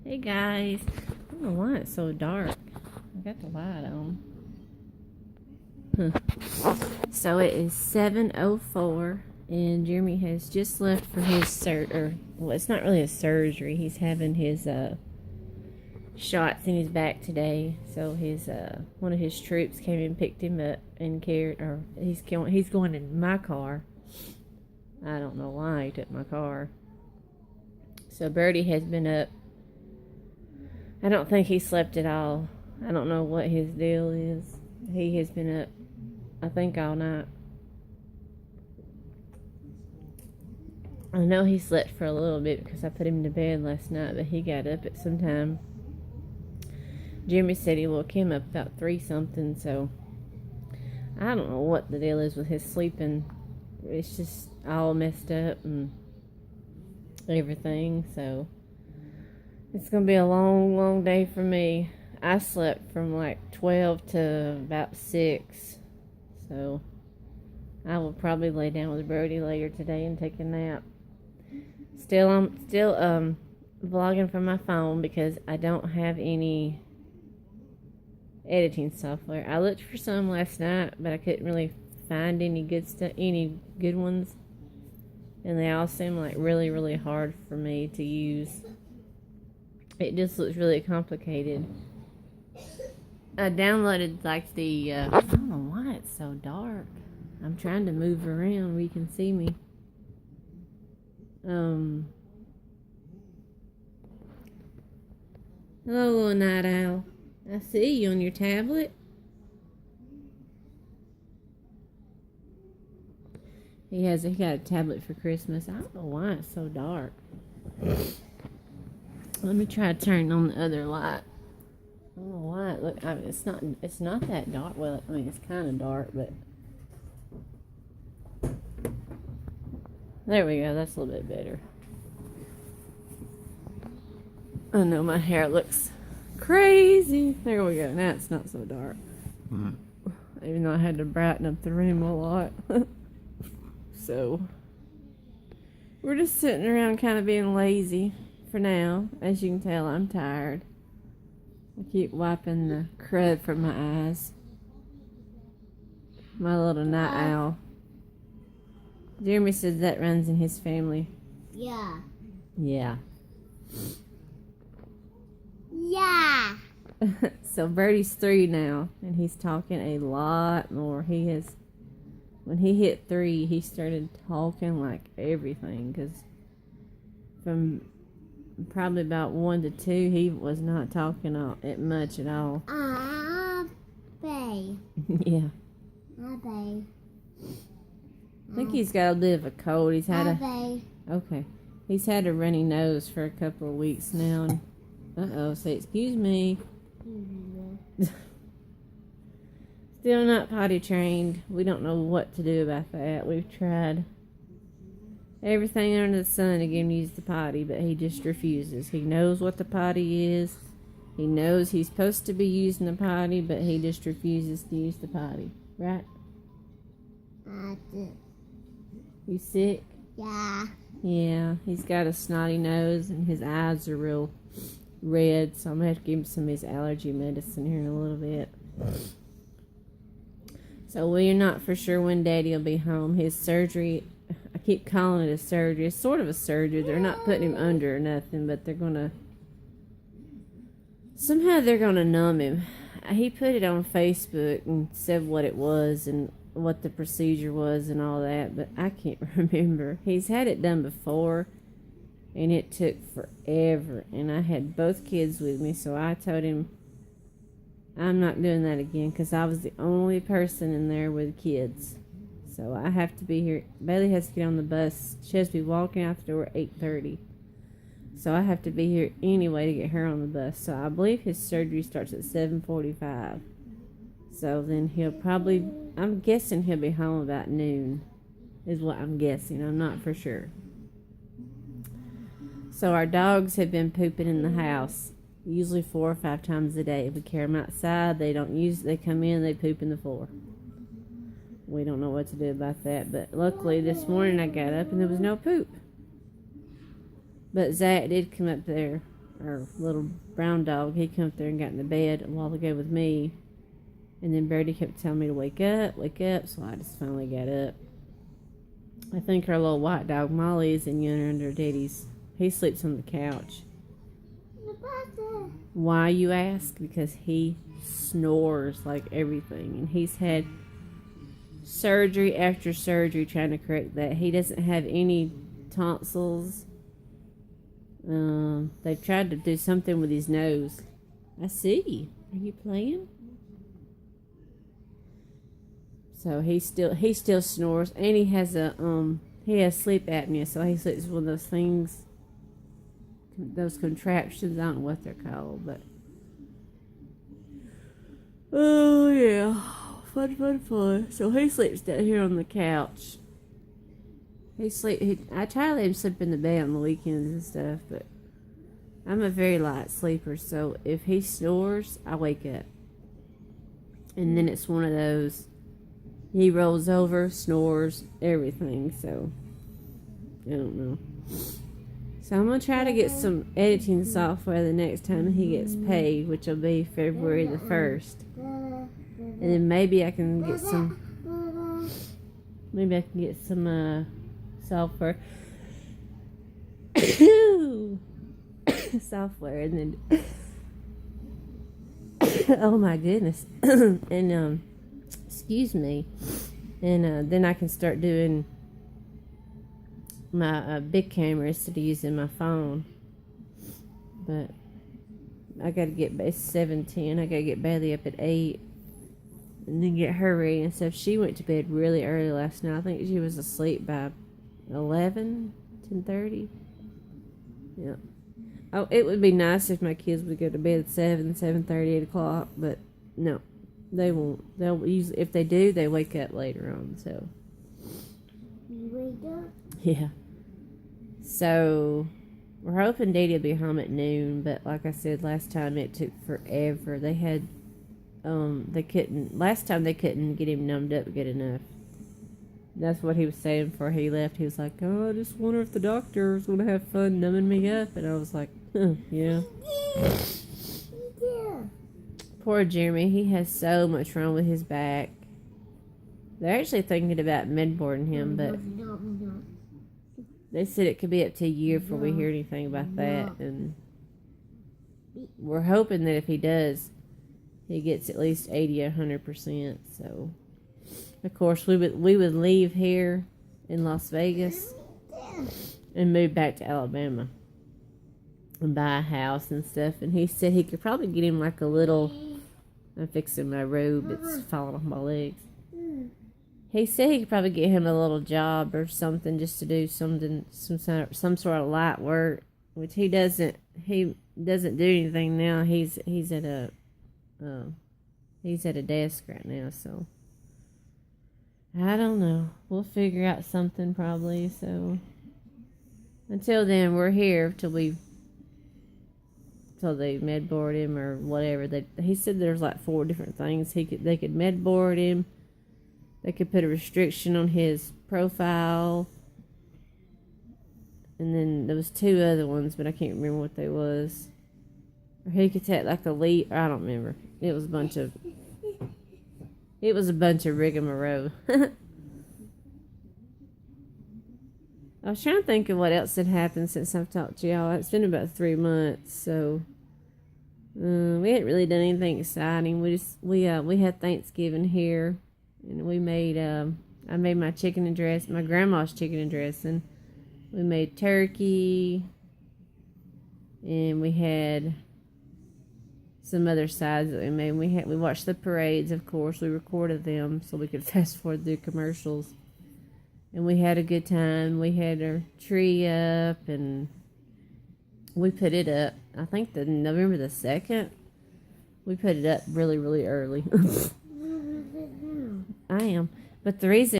Hey guys, I don't know why it's so dark. I got the light on. So it is 7:04, and Jeremy has just left for his well, it's not really a surgery. He's having his shots in his back today. So his one of his troops came and picked him up and he's going in my car. I don't know why he took my car. So Birdie has been up. I don't think he slept at all. I don't know what his deal is. He has been up, I think, all night. I know he slept for a little bit because I put him to bed last night, but he got up at some time. Jimmy said he woke him up about 3 something, so I don't know what the deal is with his sleeping. It's just all messed up and everything, so it's going to be a long, long day for me. I slept from like 12 to about 6, so I will probably lay down with Brody later today and take a nap. I'm still vlogging from my phone because I don't have any editing software. I looked for some last night, but I couldn't really find any good ones, and they all seem like really, really hard for me to use. It just looks really complicated. I downloaded like I don't know why it's so dark. I'm trying to move around where you can see me. Hello, little night owl. I see you on your tablet. He got a tablet for Christmas. I don't know why it's so dark. Let me try to turn on the other light. I don't know why it's not that dark. Well, I mean, it's kind of dark, but there we go. That's a little bit better. I know my hair looks crazy. There we go. Now it's not so dark. Even though I had to brighten up the room a lot. So we're just sitting around kind of being lazy for now. As you can tell, I'm tired. I keep wiping the crud from my eyes. My little night owl. Jeremy says that runs in his family. Yeah. Yeah. Yeah. So Birdie's 3 now, and he's talking a lot more. When he hit 3, he started talking like everything, because from probably about 1 to 2, he was not talking much at all. Babe. Yeah. Babe. I think he's got a bit of a cold. He's had Babe. Okay. He's had a runny nose for a couple of weeks now. Say excuse me. Still not potty trained. We don't know what to do about that. We've tried everything under the sun to get him to use the potty, but he just refuses. He knows what the potty is. He knows he's supposed to be using the potty, but he just refuses to use the potty. Right? You sick? Yeah. Yeah, he's got a snotty nose and his eyes are real red, so I'm going to have to give him some of his allergy medicine here in a little bit. So we're not for sure when Daddy will be home. His surgery, I keep calling it a surgery. It's sort of a surgery. They're not putting him under or nothing, but they're going to numb him. He put it on Facebook and said what it was and what the procedure was and all that, but I can't remember. He's had it done before, and it took forever, and I had both kids with me, so I told him I'm not doing that again, because I was the only person in there with kids. So I have to be here. Bailey has to get on the bus. She has to be walking out the door at 8:30. So I have to be here anyway to get her on the bus. So I believe his surgery starts at 7:45. So then I'm guessing he'll be home about noon, is what I'm guessing. I'm not for sure. So our dogs have been pooping in the house, usually 4 or 5 times a day. We carry them outside. They come in, they poop in the floor. We don't know what to do about that, but luckily this morning I got up and there was no poop. But Zach did come up there our little brown dog, he come up there and got in the bed a while ago with me. And then Brady kept telling me to wake up, so I just finally got up. I think our little white dog, Molly, is in under Daddy's. He sleeps on the couch. Why, you ask? Because he snores like everything. And he's had surgery after surgery trying to correct that. He doesn't have any tonsils. They've tried to do something with his nose. I see. Are you playing? So he still snores, and he has sleep apnea, so he sleeps with one of those things, those contraptions. I don't know what they're called, but oh yeah, fun. So he sleeps down here on the couch. I try to let him sleep in the bed on the weekends and stuff, but I'm a very light sleeper, so if he snores, I wake up, and then it's one of those. He rolls over, snores, everything, so I don't know. So I'm going to try to get some editing software the next time he gets paid, which will be February the 1st. And then maybe I can get some software. Software, and then oh my goodness. And excuse me, and then I can start doing my big camera instead of using my phone. But I gotta get by 7:10. I gotta get Bailey up at 8, and then get her ready and stuff. She went to bed really early last night. I think she was asleep by 10:30. Yeah. Oh, it would be nice if my kids would go to bed at 7:30, 8 o'clock, but no. They won't. They'll usually, if they do, they wake up later on. So, You wake up? yeah. So, we're hoping Daddy will be home at noon. But like I said last time, it took forever. They had, last time they couldn't get him numbed up good enough. That's what he was saying before he left. He was like, "Oh, I just wonder if the doctor's gonna have fun numbing me up." And I was like, yeah. Poor Jeremy, he has so much wrong with his back. They're actually thinking about med-boarding him, but they said it could be up to a year before we hear anything about that. And we're hoping that if he does, he gets at least 80 or 100%. So, of course, we would leave here in Las Vegas and move back to Alabama and buy a house and stuff. And he said he could probably get him like a little... I'm fixing my robe. It's falling off my legs. He said he could probably get him a little job or something just to do some sort of light work, which he doesn't. He doesn't do anything now. He's at a desk right now. So I don't know. We'll figure out something probably. So until then, we're here till they med board him or whatever. He said there's like 4 different things they could med board him. They could put a restriction on his profile, and then there was 2 other ones, but I can't remember what they was. Or he could take like a lead. I don't remember. It was a bunch of rigmarole. I was trying to think of what else had happened since I've talked to y'all. It's been about 3 months, so we hadn't really done anything exciting. We had Thanksgiving here, and we made I made my chicken and dressing, my grandma's chicken and dressing. We made turkey, and we had some other sides that we made. We watched the parades, of course. We recorded them so we could fast forward through commercials. And we had a good time. We had our tree up, and we put it up, I think November the 2nd. We put it up really, really early. I am. But the reason